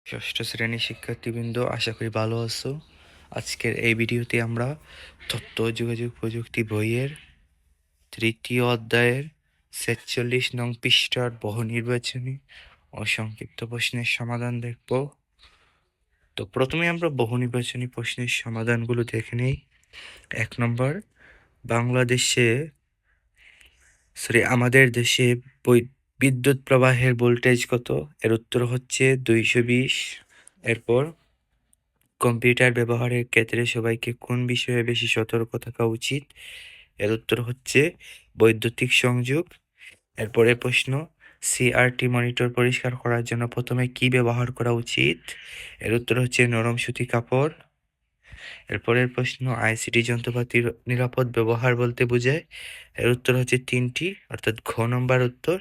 ষষ্ঠ শ্রেণীর শিক্ষার্থীবৃন্দ, আশা করি ভালো আছো। আজকের এই ভিডিওতে আমরা তথ্য ও যোগাযোগ প্রযুক্তি বইয়ের তৃতীয় অধ্যায়ের ৪৬ নং পৃষ্ঠার বহু নির্বাচনী ও সংক্ষিপ্ত প্রশ্নের সমাধান দেখব। তো প্রথমে আমরা বহু নির্বাচনী প্রশ্নের সমাধানগুলো দেখে নেই। ১ নম্বর, আমাদের দেশে বিদ্যুৎ প্রবাহের ভোল্টেজ কত? এর উত্তর হচ্ছে ২২০। এরপর, কম্পিউটার ব্যবহারের ক্ষেত্রে সবাইকে কোন বিষয়ে বেশি সতর্ক থাকা উচিত? এর উত্তর হচ্ছে বৈদ্যুতিক সংযোগ। এরপরের প্রশ্ন, সিআরটি মনিটর পরিষ্কার করার জন্য প্রথমে কি ব্যবহার করা উচিত? এর উত্তর হচ্ছে নরম সুতি কাপড়। এরপরের প্রশ্ন, আইসিটি যন্ত্রপাতির নিরাপদ ব্যবহার বলতে বোঝায়? এর উত্তর হচ্ছে ৩টি, অর্থাৎ ঘ নম্বর উত্তর।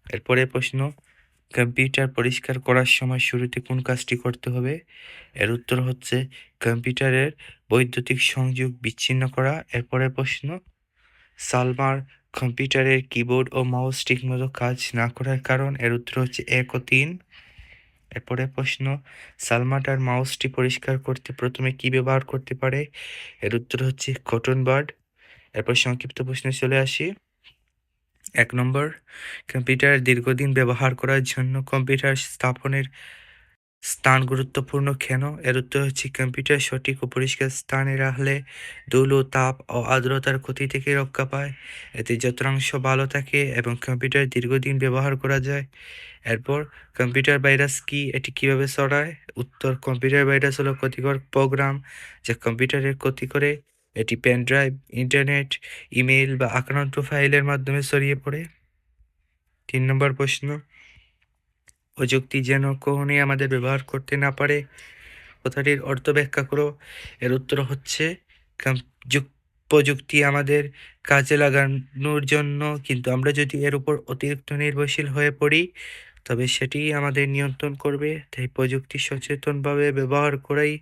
এরপরের প্রশ্ন, কম্পিউটার পরিষ্কার করার সময় শুরুতে কোন কাজটি করতে হবে? এর উত্তর হচ্ছে কম্পিউটারের বৈদ্যুতিক সংযোগ বিচ্ছিন্ন করা। এরপরের প্রশ্ন, সালমার কম্পিউটারের কিবোর্ড ও মাউস ঠিকমতো কাজ না করার কারণ? এর উত্তর হচ্ছে ১ ও ৩। এরপরের প্রশ্ন, সালমা তার মাউসটি পরিষ্কার করতে প্রথমে কি ব্যবহার করতে পারে? এর উত্তর হচ্ছে কটন বাড। এরপর সংক্ষিপ্ত প্রশ্নে চলে আসি। ১ নম্বর, কম্পিউটার দীর্ঘদিন ব্যবহার করার জন্য কম্পিউটার স্থাপনের স্থান গুরুত্বপূর্ণ কেন? এর উত্তর হচ্ছে কম্পিউটার সঠিক ও পরিষ্কার স্থানে রাখলে ধুলো, তাপ ও আর্দ্রতার ক্ষতি থেকে রক্ষা পায়। এতে যন্ত্রাংশ ভালো থাকে এবং কম্পিউটার দীর্ঘদিন ব্যবহার করা যায়। এরপর, কম্পিউটার ভাইরাস কি? এটি কিভাবে ছড়ায়? উত্তর, কম্পিউটার ভাইরাস হলো ক্ষতিকর প্রোগ্রাম যা কম্পিউটারের ক্ষতি করে। এটি পেন ড্রাইভ, ইন্টারনেট, ইমেইল বা আক্রান্ত ফাইলের মাধ্যমে ছড়িয়ে পড়ে। ৩ নম্বর প্রশ্ন, প্রযুক্তি যেন কখনোই আমাদের ব্যবহার করতে না পারে, কথাটির অর্থ ব্যাখ্যা করো। এর উত্তর হচ্ছে প্রযুক্তি আমাদের কাজে লাগানোর জন্য, কিন্তু আমরা যদি এর উপর অতিরিক্ত নির্ভরশীল হয়ে পড়ি তবে সেটি আমাদের নিয়ন্ত্রণ করবে। তাই প্রযুক্তি সচেতনভাবে ব্যবহার করাই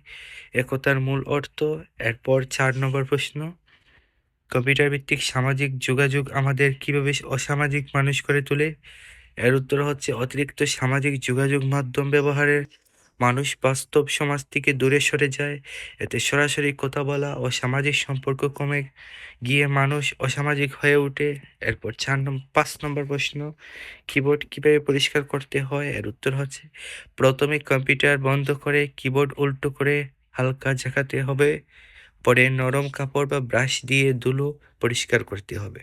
একতার মূল অর্থ। এরপর ৪ নম্বর প্রশ্ন, কম্পিউটার ভিত্তিক সামাজিক যোগাযোগ আমাদের কিভাবে অসামাজিক মানুষ করে তোলে? এর উত্তর হচ্ছে অতিরিক্ত সামাজিক যোগাযোগ মাধ্যম ব্যবহারের মানুষ বাস্তব সমাজ থেকে দূরে সরে যায়। এতে সরাসরি কথা বলা ও সামাজিক সম্পর্ক কমে গিয়ে মানুষ অসামাজিক হয়ে ওঠে। এরপর ৫ নম্বর প্রশ্ন, কিবোর্ড কিভাবে পরিষ্কার করতে হয়? এর উত্তর হচ্ছে প্রথমে কম্পিউটার বন্ধ করে কিবোর্ড উল্টো করে হালকা ঝাঁকাতে হবে, পরে নরম কাপড় বা ব্রাশ দিয়ে ধুলো পরিষ্কার করতে হবে।